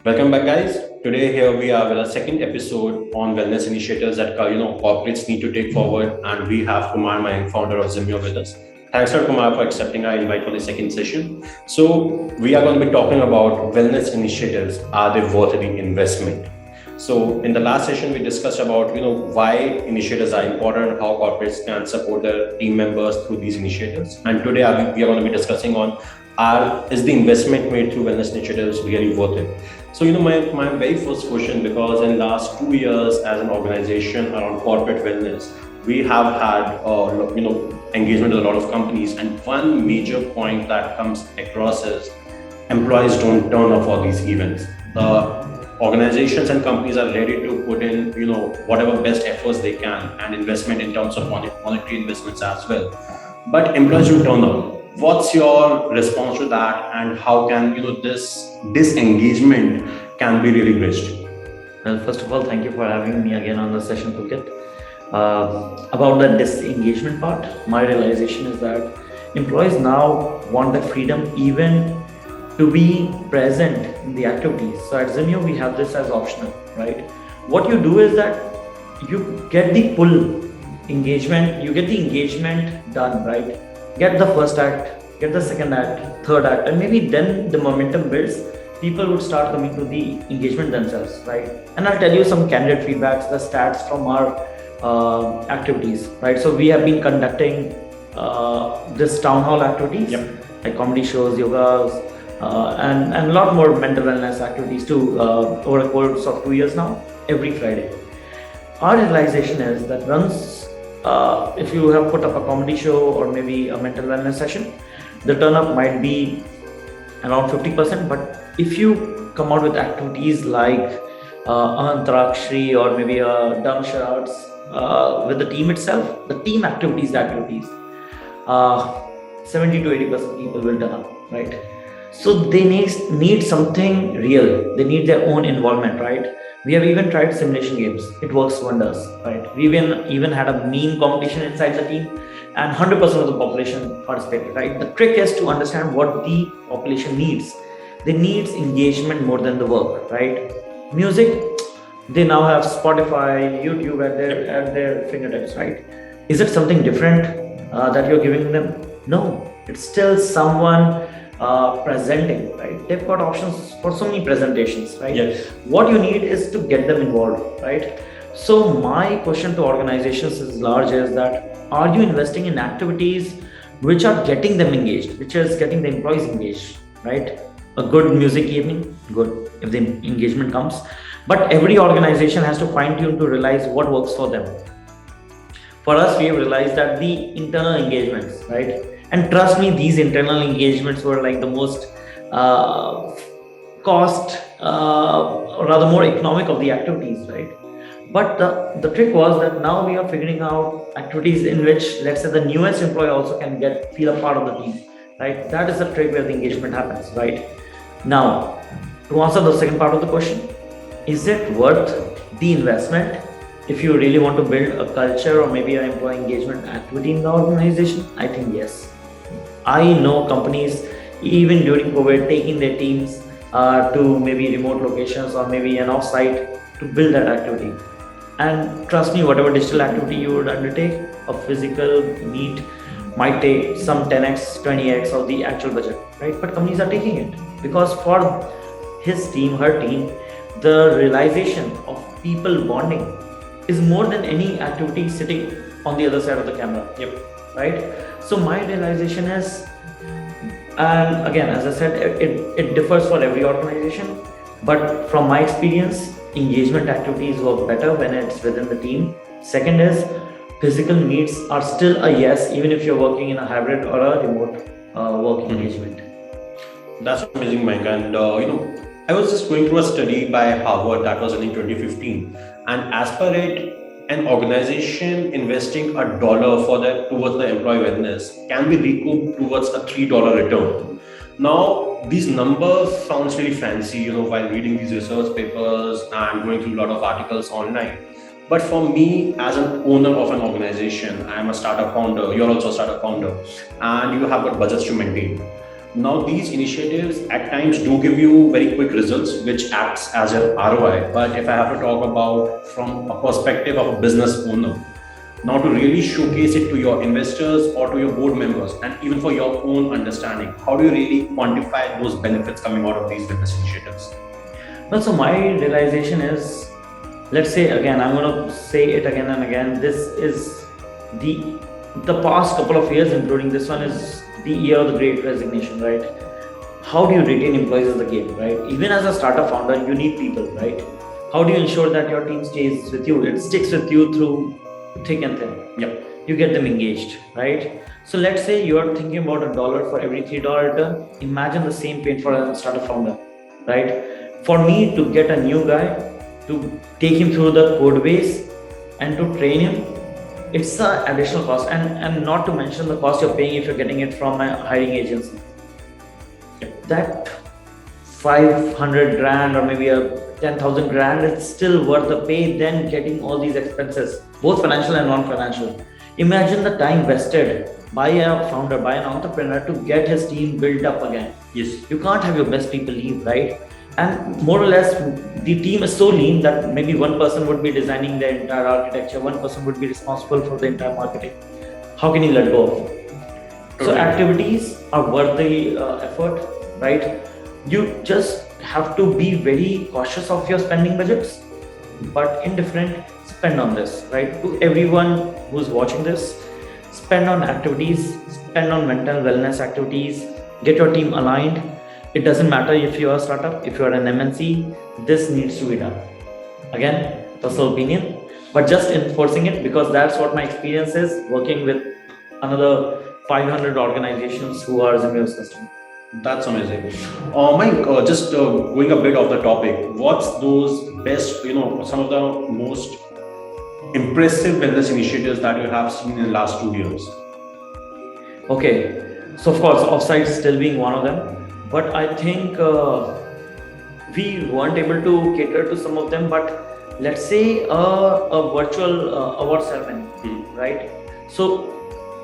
Welcome back, guys. Today here we are with a second episode on wellness initiatives that corporates need to take forward, and we have Kumar Mayank, founder of Zimyo, with us. Thanks, Sir Kumar, for accepting our invite for the second session. So we are going to be talking about wellness initiatives. Are they worth the investment? So in the last session, we discussed about why initiatives are important, how corporates can support their team members through these initiatives. And today we are going to be discussing on is the investment made through wellness initiatives really worth it? So my very first question, because in last 2 years as an organization around corporate wellness, we have had engagement with a lot of companies, and one major point that comes across is employees don't turn up for these events. The organizations and companies are ready to put in whatever best efforts they can and investment in terms of monetary investments as well, but employees don't turn up. What's your response to that, and how can this disengagement can be really bridged? Well, first of all, thank you for having me again on the session, Pulkit. About the disengagement part, my realization is that employees now want the freedom even to be present in the activities. So at Zimyo, we have this as optional, right? What you do is that you get the pull engagement, you get the engagement done, right? Get the first act, get the second act, third act, and maybe then the momentum builds. People would start coming to the engagement themselves, right? And I'll tell you some candid feedbacks, the stats from our activities, right? So we have been conducting this town hall activities, like comedy shows, yogas, and a lot more mental wellness activities too, over the course of 2 years now, every Friday. Our realization is that once, if you have put up a comedy show or maybe a mental wellness session, the turn up might be around 50%, but if you come out with activities like Antrakshri or maybe dumb charades with the team itself, the team activities, 70 to 80% people will turn up, right? So they need something real. They need their own involvement, right? We have even tried simulation games. It works wonders, right? We even had a meme competition inside the team, and 100% of the population participated, right? The trick is to understand what the population needs. They need engagement more than the work, right? Music, they now have Spotify, YouTube at their fingertips, right? Is it something different that you're giving them? No, it's still someone presenting, right? They've got options for so many presentations, right? Yes. What you need is to get them involved, right? So my question to organizations is large is that, are you investing in activities which are getting them engaged, which is getting the employees engaged, right? A good music evening, good if the engagement comes, but every organization has to fine tune to realize what works for them. For us, we have realized that the internal engagements, right? And trust me, these internal engagements were like the most cost, or rather more economic of the activities, right? But the trick was that now we are figuring out activities in which, let's say, the newest employee also can feel a part of the team, right? That is the trick where the engagement happens, right? Now, to answer the second part of the question, is it worth the investment if you really want to build a culture or maybe an employee engagement activity in the organization? I think yes. I know companies, even during COVID, taking their teams to maybe remote locations or maybe an off-site to build that activity. And trust me, whatever digital activity you would undertake, a physical meet might take some 10x, 20x of the actual budget, right? But companies are taking it because for his team, her team, the realization of people bonding is more than any activity sitting on the other side of the camera. Yep. Right? So my realization is, and again, as I said, it differs for every organization, but from my experience, engagement activities work better when it's within the team. Second is, physical meets are still a yes, even if you're working in a hybrid or a remote work engagement. That's amazing, Mike. And I was just going through a study by Harvard that was in 2015, and as per it, an organization investing $1 towards the employee wellness can be recouped towards a $3 return. Now, these numbers sounds really fancy, while reading these research papers and going through a lot of articles online. But for me, as an owner of an organization, I am a startup founder, you're also a startup founder, and you have got budgets to maintain. Now, these initiatives at times do give you very quick results, which acts as an ROI. But if I have to talk about from a perspective of a business owner, now to really showcase it to your investors or to your board members, and even for your own understanding, how do you really quantify those benefits coming out of these business initiatives? Well, so my realization is, let's say again, I'm going to say it again and again. This is the past couple of years, including this one, is the year of the great resignation, right? How do you retain employees is the game, right? Even as a startup founder, you need people, right? How do you ensure that your team stays with you? It sticks with you through thick and thin. Yep. You get them engaged, right? So let's say you are thinking about $1 for every $3 return. Imagine the same pain for a startup founder, right? For me to get a new guy, to take him through the code base and to train him, it's an additional cost, and not to mention the cost you're paying if you're getting it from a hiring agency. That 500 grand or maybe a 10,000 grand, it's still worth the pay than getting all these expenses, both financial and non-financial. Imagine the time vested by a founder, by an entrepreneur to get his team built up again. Yes. You can't have your best people leave, right? And more or less, the team is so lean that maybe one person would be designing the entire architecture, one person would be responsible for the entire marketing. How can you let go of it? So activities are worth the effort, right? You just have to be very cautious of your spending budgets, but indifferent, spend on this, right? To everyone who's watching this, spend on activities, spend on mental wellness activities, get your team aligned. It doesn't matter if you're a startup, if you're an MNC, this needs to be done. Again, personal opinion, but just enforcing it, because that's what my experience is working with another 500 organizations who are Zimyo's customers. That's amazing. Mike, just going a bit off the topic, what's those best, some of the most impressive wellness initiatives that you have seen in the last 2 years? Okay, so of course, offsite still being one of them, but I think we weren't able to cater to some of them. But let's say a virtual award ceremony, right? So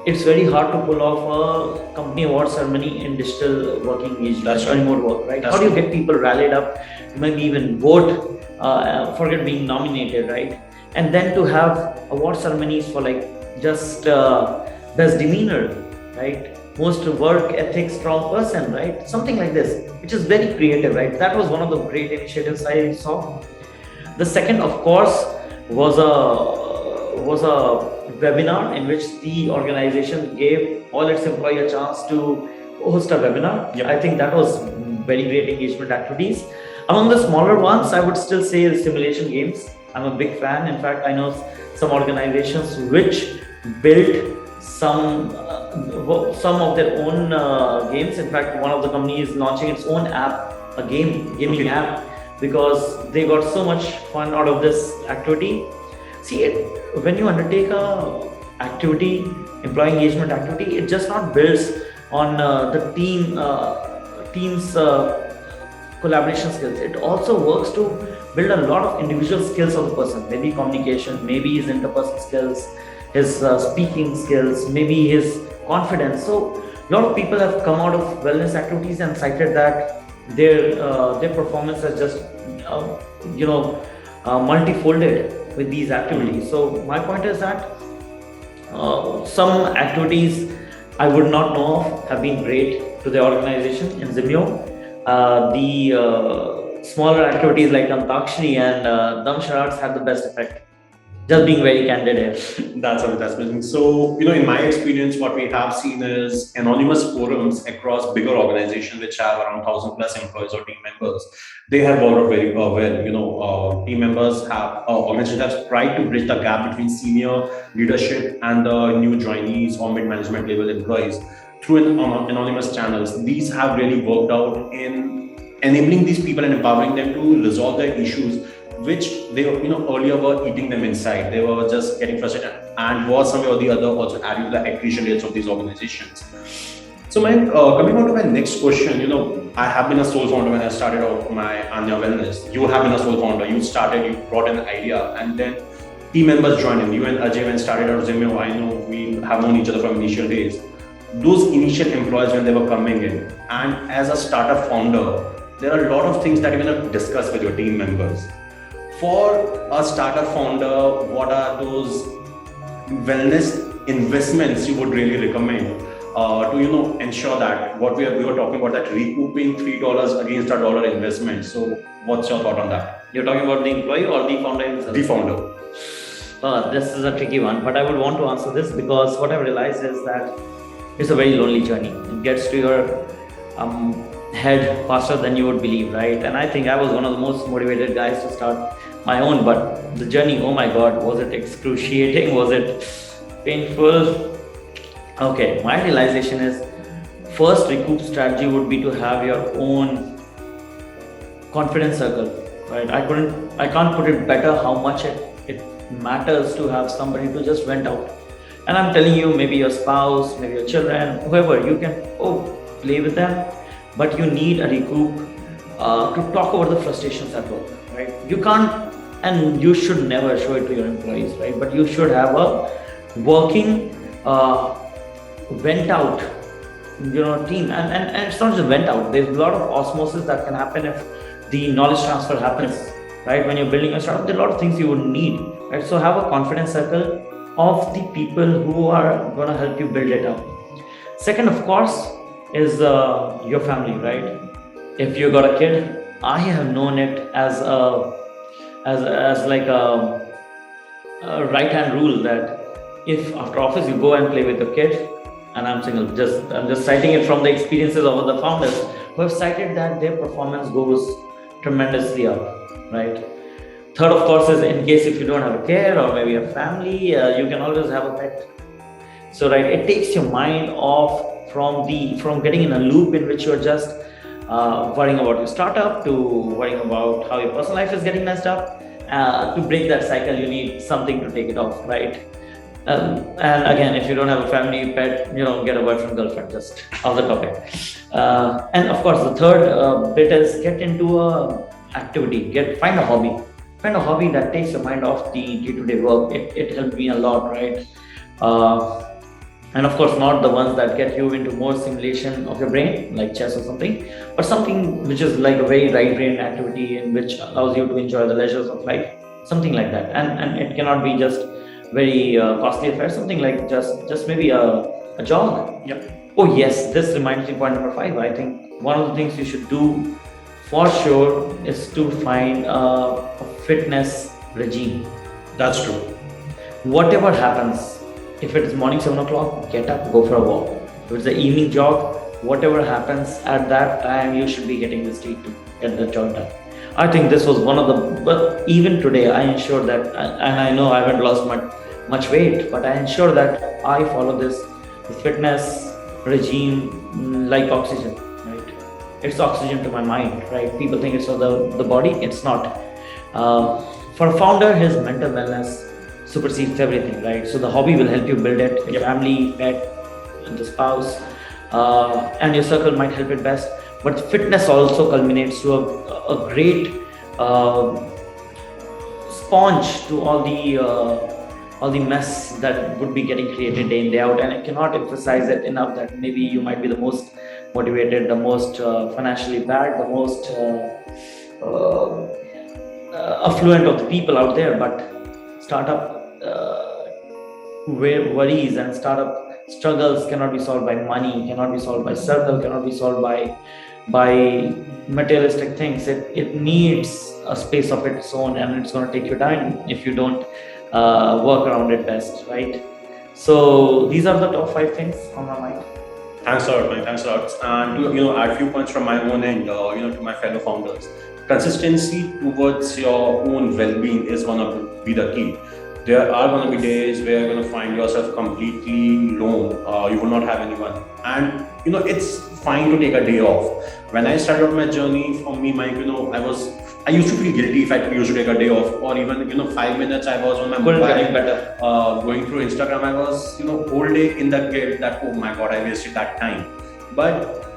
it's very hard to pull off a company award ceremony in digital working engagement, remote work, right? How do you get people rallied up to maybe even vote, forget being nominated, right? And then to have award ceremonies for like just best demeanor, right? Most work ethic strong person, right? Something like this, which is very creative, right? That was one of the great initiatives I saw. The second, of course, was a webinar in which the organization gave all its employees a chance to host a webinar. Yep. I think that was very great engagement activities. Among the smaller ones, I would still say the simulation games. I'm a big fan. In fact, I know some organizations which built some of their own games. In fact, one of the companies is launching its own app, a gaming app, because they got so much fun out of this activity. See, when you undertake a activity, employee engagement activity, it just not builds on the team's collaboration skills. It also works to build a lot of individual skills of the person, maybe communication, maybe his interpersonal skills, his speaking skills, maybe his confidence. So a lot of people have come out of wellness activities and cited that their performance has just multifolded with these activities. So my point is that some activities I would not know of have been great to the organization in Zimyo. The smaller activities like Antakshari and Dam Sharats had the best effect. Just being very candid here. That's amazing. So, in my experience, what we have seen is anonymous forums across bigger organizations which have around 1,000 plus employees or team members. They have worked out very well. Team members have, organizations have tried to bridge the gap between senior leadership and the new joinees or mid-management level employees through anonymous channels. These have really worked out in enabling these people and empowering them to resolve their issues, which they earlier were eating them inside. They were just getting frustrated and was somewhere or the other also adding to the attrition rates of these organizations. So coming on to my next question, I have been a sole founder when I started out my Aanya Wellness. You have been a sole founder. You brought an idea, and then team members joined in. You and Ajay when started out Zimyo, I know we have known each other from initial days. those initial employees when they were coming in, and as a startup founder, there are a lot of things that you're going to discuss with your team members. For a startup founder, what are those wellness investments you would really recommend to ensure that what we were talking about, that recouping $3 against a dollar investment? So what's your thought on that? You're talking about the employee or the founder himself? The founder. This is a tricky one, but I would want to answer this because what I've realized is that it's a very lonely journey. It gets to your head faster than you would believe, right? And I think I was one of the most motivated guys to start my own, but the journey, oh my God, was it excruciating? Was it painful? Okay, my realization is first recoup strategy would be to have your own confidence circle, right? I can't put it better how much it matters to have somebody to just vent out. And I'm telling you, maybe your spouse, maybe your children, whoever, you can play with them, but you need a recoup to talk about the frustrations at work, right? You can't, and you should never show it to your employees, right? But you should have a working vent out, team, and it's not just vent out. There's a lot of osmosis that can happen if the knowledge transfer happens, right? When you're building a startup, there are a lot of things you would need, right? So have a confidence circle of the people who are going to help you build it up. Second, of course, is your family, right? If you got a kid, I have known it as like a right hand rule that if after office you go and play with your kid, and I'm just citing it from the experiences of the founders who have cited that their performance goes tremendously up, right? Third, of course, is in case if you don't have a kid or maybe a family, you can always have a pet. So, right, it takes your mind off from getting in a loop in which you're just worrying about your startup to worrying about how your personal life is getting messed up. To break that cycle, you need something to take it off, right? And again, if you don't have a family, pet, get a boyfriend, girlfriend, just off the topic. And of course, the third bit is get into a activity, find a hobby. Find a hobby that takes your mind off the day-to-day work. It helped me a lot, right? And of course, not the ones that get you into more simulation of your brain, like chess or something, but something which is like a very right-brain activity in which allows you to enjoy the leisures of life, something like that. And it cannot be just very costly affair, something like just maybe a jog. Yep. Oh yes, this reminds me point number 5. I think one of the things you should do for sure is to find a fitness regime. That's true. Whatever happens, if it is morning 7 o'clock, get up, go for a walk. If it's the evening jog, whatever happens at that time, you should be getting the street to get the job done. I think this was one of the, but even today, I ensure that, and I know I haven't lost much weight, but I ensure that I follow this fitness regime like oxygen, right? It's oxygen to my mind, right? People think it's for the body, it's not. For a founder, his mental wellness supersedes everything, right? So the hobby will help you build it, your family, pet, and the spouse, and your circle might help it best. But fitness also culminates to a great sponge to all the mess that would be getting created day in, day out. And I cannot emphasize it enough that maybe you might be the most motivated, the most financially bad, the most affluent of the people out there, but startup worries and startup struggles cannot be solved by money, cannot be solved by circle, cannot be solved by materialistic things. It needs a space of its own, and it's going to take you time if you don't work around it best, right? So these are the top 5 things on my mind. Thanks a lot, man. Thanks a lot. And to add a few points from my own end, to my fellow founders, consistency towards your own well-being is going to be the key. There are going to be days where you're going to find yourself completely alone. You will not have anyone, and it's fine to take a day off. When I started my journey, for me, Mike, I used to feel guilty if I used to take a day off, or even 5 minutes I was on my mobile going through Instagram. I was whole day in the guilt that, oh my God, I wasted that time. But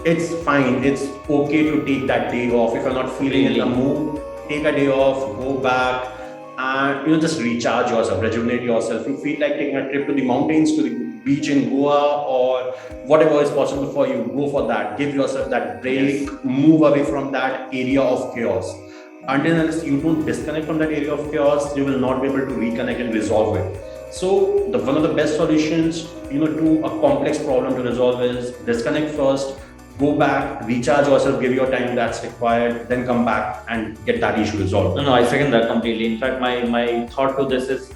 it's fine. It's okay to take that day off. If you're not feeling in the mood, take a day off, go back, and just recharge yourself, rejuvenate yourself. You feel like taking a trip to the mountains, to the beach in Goa or whatever is possible for you, go for that. Give yourself that break, Yes. move away from that area of chaos. Until unless you don't disconnect from that area of chaos, you will not be able to reconnect and resolve it. So one of the best solutions, to a complex problem to resolve is disconnect first, go back, recharge yourself, give your time that's required, then come back and get that issue resolved. No, I second that completely. In fact, my thought to this is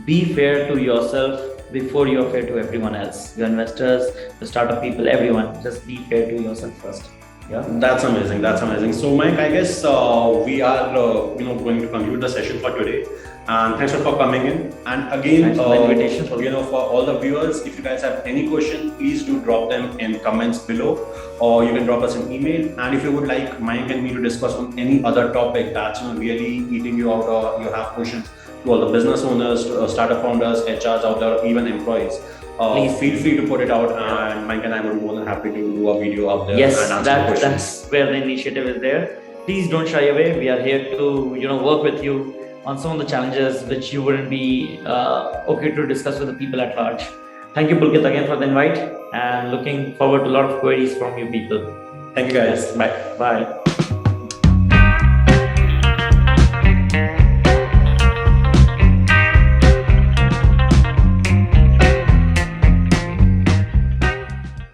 be fair to yourself before you're fair to everyone else. Your investors, the startup people, everyone. Just be fair to yourself first. Yeah. That's amazing. That's amazing. So, Mike, I guess we are going to conclude the session for today. And thanks for coming in. And again, Thanks for the invitation. for all the viewers, if you guys have any question, please do drop them in comments below, or you can drop us an email. And if you would like Mike and me to discuss on any other topic that's really eating you out, or you have questions to all the business owners, startup founders, HRs out there, even employees, please feel free to put it out, and Mike and I would be more than happy to do a video out there. Yes, and answer questions. that's where the initiative is there. Please don't shy away. We are here to work with you on some of the challenges which you wouldn't be okay to discuss with the people at large. Thank you, Pulkit, again for the invite, and looking forward to a lot of queries from you people. Thank you guys. Bye. Bye.